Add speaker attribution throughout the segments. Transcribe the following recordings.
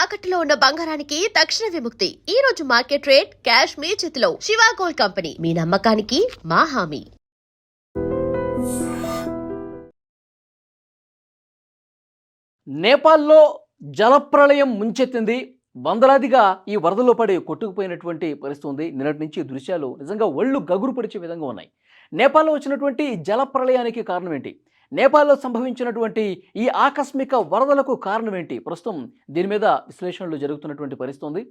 Speaker 1: తాకట్టులో ఉన్న బంగారానికి తక్షణ విముక్తి. ఈ రోజు మార్కెట్ రేట్ క్యాష్ మీ చేతిలో. శివ గోల్డ్ కంపెనీ, మీ నమ్మకానికి మా హామీ.
Speaker 2: నేపాల్లో జలప్రళయం ముంచెత్తింది. వందలాదిగా ఈ వరదలో పడి కొట్టుకుపోయినటువంటి పరిస్థితి ఉంది. నిన్నటి నుంచి దృశ్యాలు నిజంగా ఒళ్ళు గగురు పరిచే విధంగా ఉన్నాయి. నేపాల్లో వచ్చినటువంటి జలప్రళయానికి కారణం ఏంటి? నేపాల్లో సంభవించినటువంటి ఈ ఆకస్మిక వరదలకు కారణం ఏంటి? ప్రస్తుతం దీని మీద విశ్లేషణలు జరుగుతున్నటువంటి పరిస్థితి ఉంది.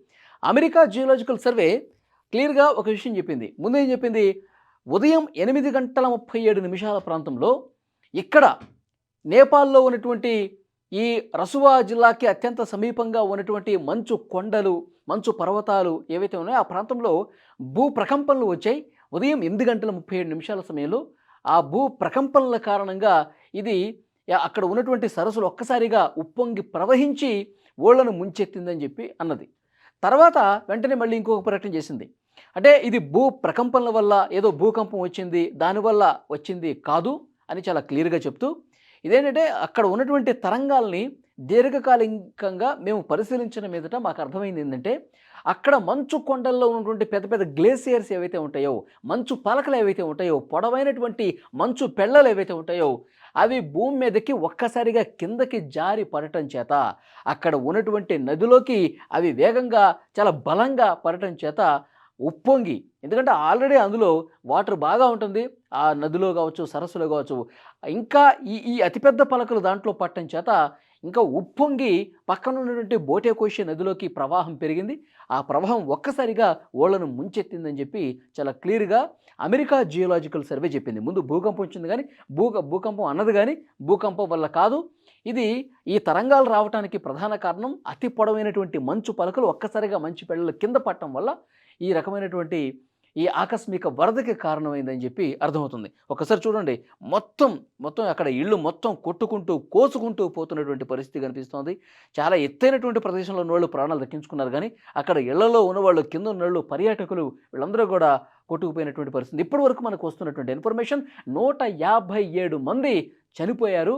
Speaker 2: అమెరికా జియోలాజికల్ సర్వే క్లియర్గా ఒక విషయం చెప్పింది. ముందేం చెప్పింది? ఉదయం 8:37 ప్రాంతంలో ఇక్కడ నేపాల్లో ఉన్నటువంటి ఈ రసువా జిల్లాకి అత్యంత సమీపంగా ఉన్నటువంటి మంచు కొండలు, మంచు పర్వతాలు ఏవైతే ఉన్నాయో ఆ ప్రాంతంలో భూ ప్రకంపనలు వచ్చాయి. ఉదయం 8:37 సమయంలో ఆ భూ ప్రకంపనల కారణంగా ఇది అక్కడ ఉన్నటువంటి సరస్సులు ఒక్కసారిగా ఉప్పొంగి ప్రవహించి ఓళ్లను ముంచెత్తిందని చెప్పి అన్నది. తర్వాత వెంటనే మళ్ళీ ఇంకొక ప్రకటన చేసింది. అంటే ఇది భూ ప్రకంపనల వల్ల ఏదో భూకంపం వచ్చింది, దానివల్ల వచ్చింది కాదు అని చాలా క్లియర్గా చెప్తూ, ఇదేంటంటే అక్కడ ఉన్నటువంటి తరంగాల్ని దీర్ఘకాలికంగా మేము పరిశీలించిన మీదట మాకు అర్థమైంది ఏంటంటే, అక్కడ మంచు కొండల్లో ఉన్నటువంటి పెద్ద పెద్ద గ్లేసియర్స్ ఏవైతే ఉంటాయో, మంచు పలకలు ఏవైతే ఉంటాయో, పొడవైనటువంటి మంచు పెళ్ళలు ఏవైతే ఉంటాయో, అవి భూమి మీదకి ఒక్కసారిగా కిందకి జారి పడటం చేత, అక్కడ ఉన్నటువంటి నదిలోకి అవి వేగంగా చాలా బలంగా పడటం చేత ఉప్పొంగి, ఎందుకంటే ఆల్రెడీ అందులో వాటర్ బాగా ఉంటుంది ఆ నదిలో కావచ్చు, సరస్సులో కావచ్చు, ఇంకా ఈ అతిపెద్ద పలకలు దాంట్లో పట్టడం చేత ఇంకా ఉప్పొంగి పక్కన ఉన్నటువంటి బోటేకోషి నదిలోకి ప్రవాహం పెరిగింది. ఆ ప్రవాహం ఒక్కసారిగా ఓళ్లను ముంచెత్తిందని చెప్పి చాలా క్లియర్గా అమెరికా జియోలాజికల్ సర్వే చెప్పింది. ముందు భూకంపం వచ్చింది కానీ భూకంపం అన్నది కానీ భూకంపం వల్ల కాదు. ఇది ఈ తరంగాలు రావడానికి ప్రధాన కారణం అతి పొడవైనటువంటి మంచు పలకలు ఒక్కసారిగా మంచు పెళ్ళలు కింద పట్టడం వల్ల ఈ రకమైనటువంటి ఈ ఆకస్మిక వరదకి కారణమైందని చెప్పి అర్థమవుతుంది. ఒకసారి చూడండి, మొత్తం అక్కడ ఇళ్ళు మొత్తం కొట్టుకుంటూ కోసుకుంటూ పోతున్నటువంటి పరిస్థితి కనిపిస్తోంది. చాలా ఎత్తైనటువంటి ప్రదేశంలో ఉన్నవాళ్ళు ప్రాణాలు దక్కించుకున్నారు కానీ అక్కడ ఇళ్లలో ఉన్నవాళ్ళు, కింద ఉన్నవాళ్ళు, పర్యాటకులు వీళ్ళందరూ కూడా కొట్టుకుపోయినటువంటి పరిస్థితి. ఇప్పటి వరకు మనకు వస్తున్నటువంటి ఇన్ఫర్మేషన్ 157 మంది చనిపోయారు.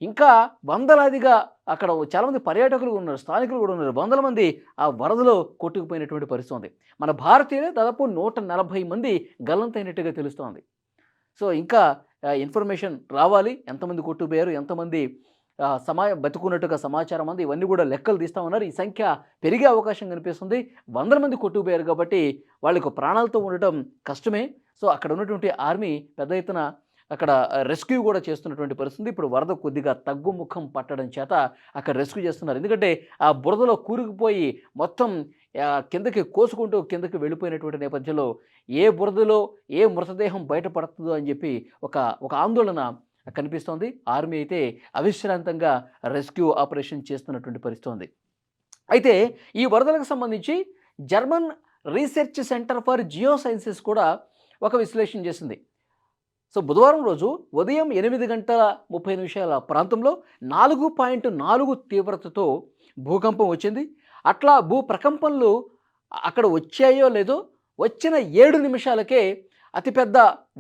Speaker 2: ఇంకా వందలాదిగా అక్కడ చాలామంది పర్యాటకులు ఉన్నారు, స్థానికులు కూడా ఉన్నారు. వందల మంది ఆ వరదలో కొట్టుకుపోయినటువంటి పరిస్థితి ఉంది. మన భారతీయులే దాదాపు 140 మంది గల్లంతైనట్టుగా తెలుస్తోంది. సో ఇంకా ఇన్ఫర్మేషన్ రావాలి, ఎంతమంది కొట్టుకుపోయారు, ఎంతమంది బతుకున్నట్టుగా సమాచారం ఉంది, ఇవన్నీ కూడా లెక్కలు తీస్తూ ఉన్నారు. ఈ సంఖ్య పెరిగే అవకాశం కనిపిస్తుంది. వందల మంది కొట్టుకుపోయారు కాబట్టి వాళ్ళకు ప్రాణాలతో ఉండటం కష్టమే. సో అక్కడ ఉన్నటువంటి ఆర్మీ పెద్ద ఎత్తున అక్కడ రెస్క్యూ కూడా చేస్తున్నటువంటి పరిస్థితి. ఇప్పుడు వరద కొద్దిగా తగ్గుముఖం పట్టడం చేత అక్కడ రెస్క్యూ చేస్తున్నారు. ఎందుకంటే ఆ బురదలో కూరుకుపోయి మొత్తం కిందకి కోసుకుంటూ కిందకి వెళ్ళిపోయినటువంటి నేపథ్యంలో ఏ బురదలో ఏ మృతదేహం బయటపడుతుందో అని చెప్పి ఒక ఆందోళన కనిపిస్తోంది. ఆర్మీ అయితే అవిశ్రాంతంగా రెస్క్యూ ఆపరేషన్ చేస్తున్నటువంటి పరిస్థితి ఉంది. అయితే ఈ వరదలకు సంబంధించి German research centre for geosciences కూడా ఒక విశ్లేషణ చేసింది. సో బుధవారం రోజు ఉదయం 8:30 ప్రాంతంలో 4.4 తీవ్రతతో భూకంపం వచ్చింది. అట్లా భూ ప్రకంపనలు అక్కడ వచ్చాయో లేదో వచ్చిన 7 నిమిషాలకే అతిపెద్ద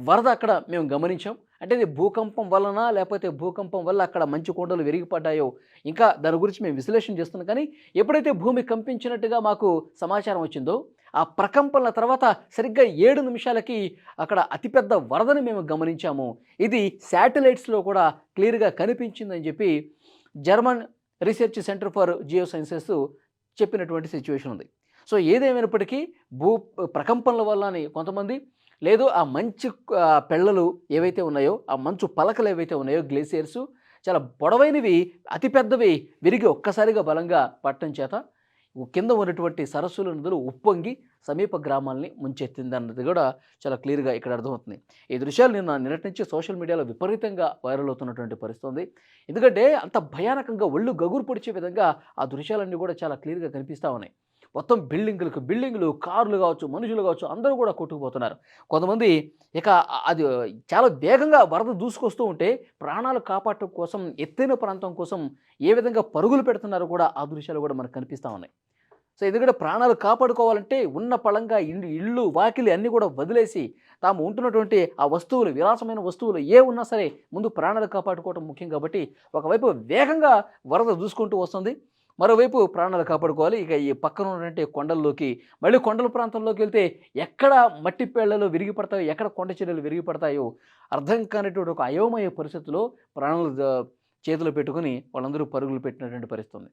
Speaker 2: వరద అక్కడ మేము గమనించాం. అంటే ఇది భూకంపం వలన లేకపోతే భూకంపం వల్ల అక్కడ మంచు కొండలు విరిగిపడ్డాయో ఇంకా దాని గురించి మేము విశ్లేషణ చేస్తున్నాం. కానీ ఎప్పుడైతే భూమి కంపించినట్టుగా మాకు సమాచారం వచ్చిందో ఆ ప్రకంపనల తర్వాత సరిగ్గా 7 నిమిషాలకి అక్కడ అతిపెద్ద వరదని మేము గమనించాము. ఇది శాటిలైట్స్లో కూడా క్లియర్గా కనిపించిందని చెప్పి German research centre for geosciences చెప్పినటువంటి సిచ్యువేషన్ ఉంది. సో ఏదేమైనప్పటికీ ప్రకంపనల వల్ల అని కొంతమంది, లేదు ఆ మంచు పెళ్ళలు ఏవైతే ఉన్నాయో, ఆ మంచు పలకలు ఏవైతే ఉన్నాయో, గ్లేసియర్స్ చాలా పొడవైనవి, అతిపెద్దవి విరిగి ఒక్కసారిగా బలంగా పట్టడం చేత కింద ఉన్నటువంటి సరస్సుల నదులు ఉప్పొంగి సమీప గ్రామాలని ముంచెత్తిందన్నది కూడా చాలా క్లియర్గా ఇక్కడ అర్థమవుతుంది. ఈ దృశ్యాలు నిన్నటి నుంచి సోషల్ మీడియాలో విపరీతంగా వైరల్ అవుతున్నటువంటి పరిస్థితి ఉంది. ఎందుకంటే అంత భయానకంగా ఒళ్ళు గగురు పొడిచే విధంగా ఆ దృశ్యాలన్నీ కూడా చాలా క్లియర్గా కనిపిస్తూ ఉన్నాయి. మొత్తం బిల్డింగులు, కార్లు కావచ్చు, మనుషులు కావచ్చు, అందరూ కూడా కొట్టుకుపోతున్నారు. కొంతమంది ఇక అది చాలా వేగంగా వరద దూసుకొస్తూ ఉంటే ప్రాణాలు కాపాడటం కోసం ఎత్తైన ప్రాంతం కోసం ఏ విధంగా పరుగులు పెడుతున్నారో కూడా ఆ దృశ్యాలు కూడా మనకు కనిపిస్తూ ఉన్నాయి. సో ఎందుకంటే ప్రాణాలు కాపాడుకోవాలంటే ఉన్న పళంగా ఇళ్ళు వాకిలి అన్నీ కూడా వదిలేసి తాము ఉంటున్నటువంటి ఆ వస్తువులు, విలాసమైన వస్తువులు ఏ ఉన్నా సరే ముందు ప్రాణాలు కాపాడుకోవడం ముఖ్యం. కాబట్టి ఒకవైపు వేగంగా వరద దూసుకుంటూ వస్తుంది, మరోవైపు ప్రాణాలు కాపాడుకోవాలి. ఇక ఈ పక్కన ఉన్నటువంటి కొండల్లోకి మళ్ళీ కొండల ప్రాంతంలోకి వెళ్తే ఎక్కడ మట్టి పేళ్లలో విరిగి పడతాయో, ఎక్కడ కొండ చర్యలు విరిగి పడతాయో అర్థం కానటువంటి ఒక అయోమయ పరిస్థితిలో ప్రాణాలు చేతిలో పెట్టుకొని వాళ్ళందరూ పరుగులు పెట్టినటువంటి పరిస్థితి ఉంది.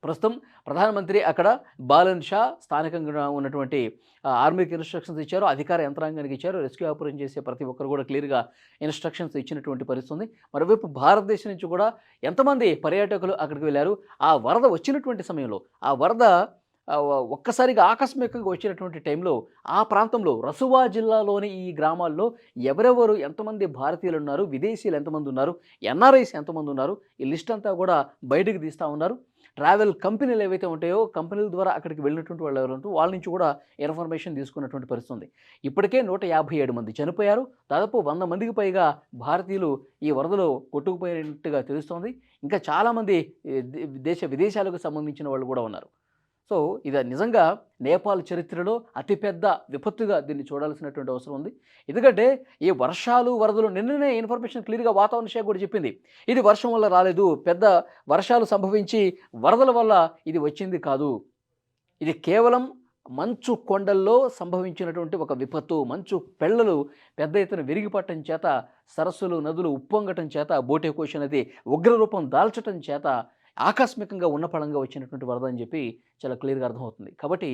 Speaker 2: ప్రస్తుతం ప్రధానమంత్రి అక్కడ బాలన్ షా స్థానికంగా ఉన్నటువంటి ఆర్మీకి ఇన్స్ట్రక్షన్స్ ఇచ్చారు, అధికార యంత్రాంగానికి ఇచ్చారు. రెస్క్యూ ఆపరేషన్ చేసే ప్రతి ఒక్కరు కూడా క్లియర్గా ఇన్స్ట్రక్షన్స్ ఇచ్చినటువంటి పరిస్థితి ఉంది. మరోవైపు భారతదేశం నుంచి కూడా ఎంతమంది పర్యాటకులు అక్కడికి వెళ్ళారు. ఆ వరద వచ్చినటువంటి సమయంలో ఆ వరద ఒక్కసారిగా ఆకస్మికంగా వచ్చినటువంటి టైంలో ఆ ప్రాంతంలో రసువా జిల్లాలోని ఈ గ్రామాల్లో ఎవరెవరు ఎంతమంది భారతీయులు ఉన్నారు, విదేశీయులు ఎంతమంది ఉన్నారు, ఎన్ఆర్ఐస్ ఎంతమంది ఉన్నారు, ఈ లిస్ట్ అంతా కూడా బయటకు తీస్తూ ఉన్నారు. ట్రావెల్ కంపెనీలు ఏవైతే ఉంటాయో కంపెనీల ద్వారా అక్కడికి వెళ్ళినటువంటి వాళ్ళు ఎవరంటూ వాళ్ళ నుంచి కూడా ఇన్ఫర్మేషన్ తీసుకున్నటువంటి పరిస్థితి ఉంది. ఇప్పటికే 157 మంది చనిపోయారు. దాదాపు 100 మందికి పైగా భారతీయులు ఈ వరదలో కొట్టుకుపోయినట్టుగా తెలుస్తోంది. ఇంకా చాలామంది విదేశాలకు సంబంధించిన వాళ్ళు కూడా ఉన్నారు. సో ఇది నిజంగా నేపాల్ చరిత్రలో అతిపెద్ద విపత్తుగా దీన్ని చూడాల్సినటువంటి అవసరం ఉంది. ఎందుకంటే ఈ వర్షాలు వరదలు నిన్ననే ఇన్ఫర్మేషన్ క్లియర్గా వాతావరణ శాఖ కూడా చెప్పింది. ఇది వర్షం వల్ల రాలేదు, పెద్ద వర్షాలు సంభవించి వరదల వల్ల ఇది వచ్చింది కాదు, ఇది కేవలం మంచు కొండల్లో సంభవించినటువంటి ఒక విపత్తు. మంచు పెళ్ళలు పెద్ద ఎత్తున విరిగిపట్టడం చేత, సరస్సులు నదులు ఉప్పొంగటం చేత, బోటేకోష్ అనేది ఉగ్రరూపం దాల్చటం చేత ఆకస్మికంగా ఉన్నపళంగా వచ్చినటువంటి వరద అని చెప్పి చాలా క్లియర్గా అర్థమవుతుంది. కాబట్టి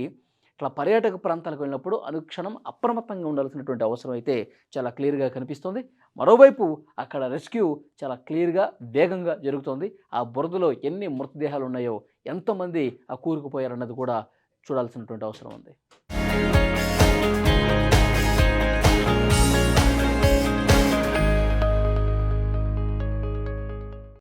Speaker 2: ఇట్లా పర్యాటక ప్రాంతాలకు వెళ్ళినప్పుడు అనుక్షణం అప్రమత్తంగా ఉండాల్సినటువంటి అవసరం అయితే చాలా క్లియర్గా కనిపిస్తుంది. మరోవైపు అక్కడ రెస్క్యూ చాలా క్లియర్గా వేగంగా జరుగుతోంది. ఆ బురదలో ఎన్ని మృతదేహాలు ఉన్నాయో, ఎంతమంది కూరుకుపోయారన్నది కూడా చూడాల్సినటువంటి అవసరం ఉంది.